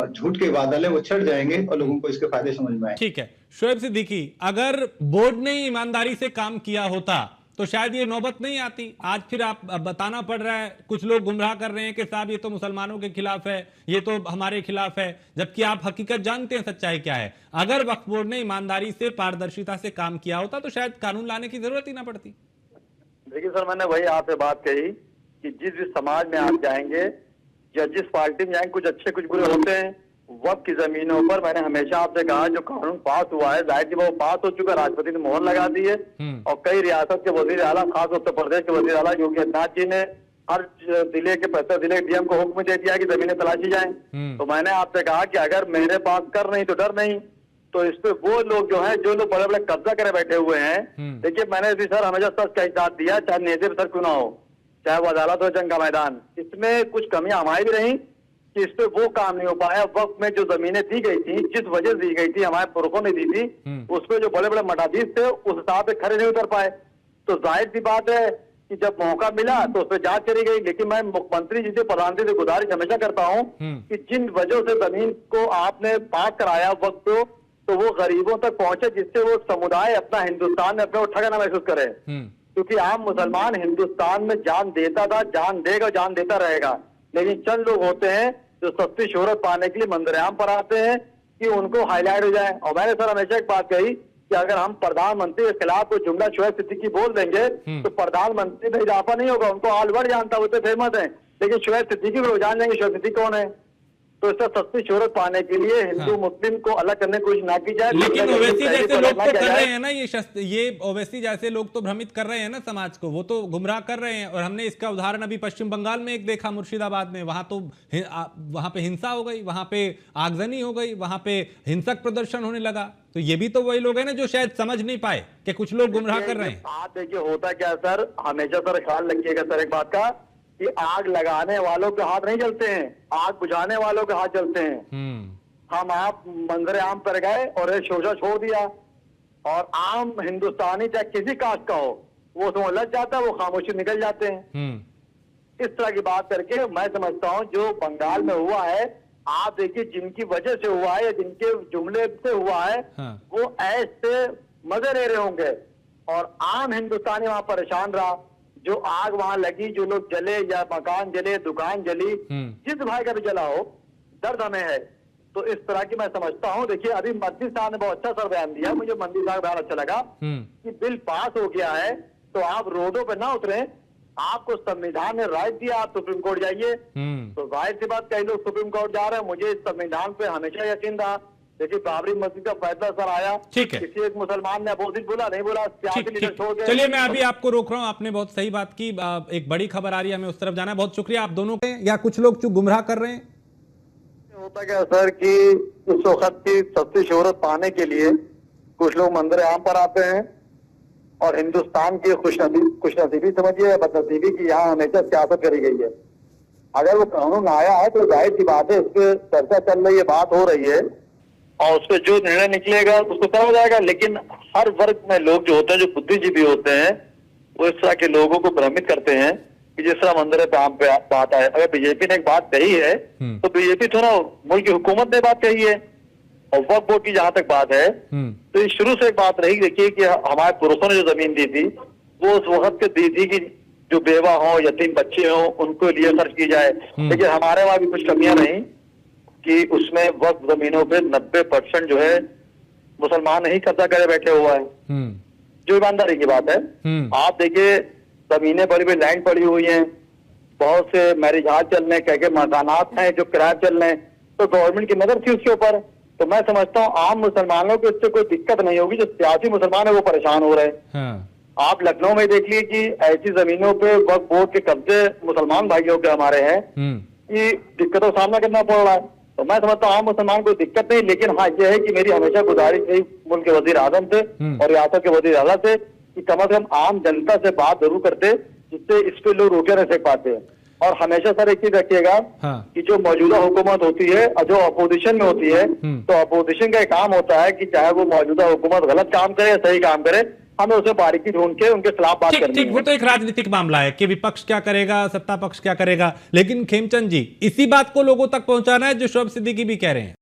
झूठ के बादल है वो छट जाएंगे और लोगों को इसके फायदे समझ में आए। ठीक है शोएब सिद्दीकी, अगर बोर्ड ने ईमानदारी से काम किया होता तो शायद ये नौबत नहीं आती। आज फिर आप बताना पड़ रहा है, कुछ लोग गुमराह कर रहे हैं कि साहब ये तो मुसलमानों के खिलाफ है, ये तो हमारे खिलाफ है, जबकि आप हकीकत जानते हैं सच्चाई क्या है। अगर वक्फ बोर्ड ने ईमानदारी से पारदर्शिता से काम किया होता तो शायद कानून लाने की जरूरत ही ना पड़ती। देखिए सर, मैंने वही आपसे बात कही कि जिस समाज में आप जाएंगे या जिस पार्टी में जाएंगे, कुछ अच्छे कुछ बुरे होते हैं। वक्फ की जमीनों पर मैंने हमेशा आपसे कहा जो कानून पास हुआ है, जाहिर वो पास हो चुका, राष्ट्रपति ने मोहर लगा दी है और कई रियासत के वजीर आला, खास उत्तर प्रदेश के वजीर आला योगी आदित्यनाथ जी ने हर जिले के 75 जिले के डीएम को हुक्म दे दिया कि जमीनें तलाशी जाएं। तो मैंने आपसे कहा कि अगर मेरे पास कर नहीं तो डर नहीं, तो इस पे वो लोग जो है, जो लोग बड़े बड़े कब्जा करे बैठे हुए हैं। देखिए मैंने भी सर हमेशा सच का साथ दिया, चाहे नेज़िर सर क्यों ना हो, चाहे वो अदालत हो जंग का मैदान। इसमें कुछ कमियां हमारी भी रही कि इस पे वो काम नहीं हो पाया। वक्त में जो जमीनें दी गई थी, जिस वजह से दी गई थी, हमारे पुरखों ने दी थी, उसपे जो बड़े बड़े मठाधीश थे उस हिसाब से खड़े नहीं उतर पाए। तो जाहिर सी बात है कि जब मौका मिला तो उस पर जांच करी गई। लेकिन मैं मुख्यमंत्री जी से, प्रधानमंत्री से गुजारिश हमेशा करता हूँ कि जिन वजहों से जमीन को आपने पास कराया वक्त को, तो वो गरीबों तक पहुंचे, जिससे वो समुदाय अपना हिंदुस्तान में अपने को ठगा ना महसूस करे। क्योंकि आम मुसलमान हिंदुस्तान में जान देता था, जान देगा, जान देता रहेगा। लेकिन चंद लोग होते हैं जो सस्ती शोहरत पाने के लिए मंजरेआम पर आते हैं कि उनको हाईलाइट हो जाए। और मैंने सर हमेशा एक बात कही कि अगर हम प्रधानमंत्री के खिलाफ कोई जुमला शोएब सिद्दीकी बोल देंगे तो प्रधानमंत्री में इजाफा नहीं होगा। उनको ऑल वर्ल्ड जानता है, वो तो फेमस है, लेकिन शोएब सिद्दीकी को जान जाएंगे शोएब सिद्दीकी कौन है। तो इससे सस्ती शोहरत पाने के लिए हिंदू मुस्लिम को अलग करने की कोशिश ना की जाए। लेकिन ओवैसी जैसे लोग तो कर रहे हैं ना, ये ओवैसी जैसे लोग तो भ्रमित कर रहे हैं ना समाज को, वो तो गुमराह कर रहे हैं। और हमने इसका उदाहरण अभी पश्चिम बंगाल में एक देखा, मुर्शिदाबाद में। वहां पे हिंसा हो गई, वहां पे आगजनी हो गई, वहां पे हिंसक प्रदर्शन होने लगा। तो ये भी तो वही लोग हैं ना जो शायद समझ नहीं पाए कि कुछ लोग गुमराह कर रहे हैं। आप देखिए होता क्या सर, हमेशा सर ख्याल रखिएगा सर एक बात का कि आग लगाने वालों के हाथ नहीं जलते हैं, आग बुझाने वालों के हाथ जलते हैं। हम आप मंजरे आम पर गए और एक शोषा छोड़ दिया, और आम हिंदुस्तानी चाहे किसी कास्ट का हो, वो उसमें उलझ जाता है, वो खामोशी निकल जाते हैं। इस तरह की बात करके मैं समझता हूँ जो बंगाल में हुआ है, आप देखिए जिनकी वजह से हुआ है या जिनके जुमले से हुआ है, वो ऐसे मजे ले रहे होंगे और आम हिंदुस्तानी वहां परेशान रहा। जो आग वहां लगी, जो लोग जले या मकान जले, दुकान जली, जिस भाई का भी जला हो, दर्द हमें है। तो इस तरह की मैं समझता हूँ। देखिए अभी मंत्री साहब ने बहुत अच्छा सर बयान दिया, मुझे मंत्री साहब बयान अच्छा लगा कि बिल पास हो गया है तो आप रोडों पे ना उतरे, आपको संविधान ने राइट दिया, आप सुप्रीम कोर्ट जाइए। तो जाहिर सी बात कई लोग सुप्रीम कोर्ट जा रहे हैं, मुझे इस संविधान पे हमेशा यकीन था। देखिए बाबरी मस्जिद का फैसला सर आया, ठीक है, किसी एक मुसलमान ने अपोजिट बोला, नहीं बोला, सियासी लीडर छोड़ गए। चलिए मैं अभी आपको रोक रहा हूं, आपने बहुत सही बात की। एक बड़ी खबर आ रही है, हमें उस तरफ जाना है। बहुत शुक्रिया आप दोनों के। या कुछ लोग जो गुमराह कर रहे हैं, होता क्या सर कि उस वक्त की सस्ती शोहरत पाने के लिए कुछ लोग मंदिर आम पर आते हैं और हिंदुस्तान की खुशनसीबी समझिए, बदनसीबी की यहाँ हमेशा सियासत करी गई है। अगर वो कानून आया है तो जाहिर सी बात है, इस पर चर्चा चल रही है, बात हो रही है और उस पर जो निर्णय निकलेगा उसको समझ जाएगा। लेकिन हर वर्ग में लोग जो होते हैं, जो बुद्धिजीवी होते हैं, वो इस तरह के लोगों को भ्रमित करते हैं कि जिस तरह मंदिर पे आम पे बात आए। अगर बीजेपी ने एक बात कही है तो बीजेपी थोड़ा मुल्क की हुकूमत ने बात कही है। और वक्फ बोर्ड की जहां तक बात है तो शुरू से एक बात रही, देखिए कि हमारे पुरुषों ने जो जमीन दी थी वो उस वक्त दी थी कि जो बेवा हो, यतीम बच्चे हो, उनको लिए खर्च की जाए। लेकिन हमारे वहां भी कुछ कमियां रही कि उसमें वक्फ जमीनों पे 90% जो है मुसलमान ही कब्जा करे बैठे हुआ है, जो ईमानदारी की बात है। आप देखिए जमीनें बड़ी बड़ी लैंड पड़ी हुई हैं, बहुत से मैरिज हाल चल रहे, कह मकानात हैं जो किराए चल रहे हैं, तो गवर्नमेंट की नजर थी उसके ऊपर। तो मैं समझता हूँ आम मुसलमानों को इससे कोई दिक्कत नहीं होगी, जो सियासी मुसलमान है वो परेशान हो रहे हैं। आप लखनऊ में देखिए कि ऐसी जमीनों पे वक्फ बोर्ड के कब्जे मुसलमान भाइयों के हमारे हैं कि दिक्कतों का सामना करना पड़ रहा है। तो मैं समझता हूँ आम मुसलमान कोई दिक्कत नहीं। लेकिन हाँ ये है कि मेरी हमेशा गुजारिश रही मुल्क के वजीर आजम से और रियासत के वजीर आला से कि कम से कम आम जनता से बात जरूर करते, जिससे इस पे लोग रोटियां नहीं सेक पाते। और हमेशा सर एक चीज रखिएगा कि जो मौजूदा हुकूमत होती है और जो अपोजिशन में होती है, तो अपोजिशन का काम होता है कि चाहे वो मौजूदा हुकूमत गलत काम करे या सही काम करे, हमें उसे बारीकी ढूंढ के उनके खिलाफ बात ठीक करनी ठीक, वो है। तो एक राजनीतिक मामला है कि विपक्ष क्या करेगा, सत्ता पक्ष क्या करेगा, लेकिन खेमचंद जी इसी बात को लोगों तक पहुंचाना है जो शोएब सिद्दीकी भी कह रहे हैं।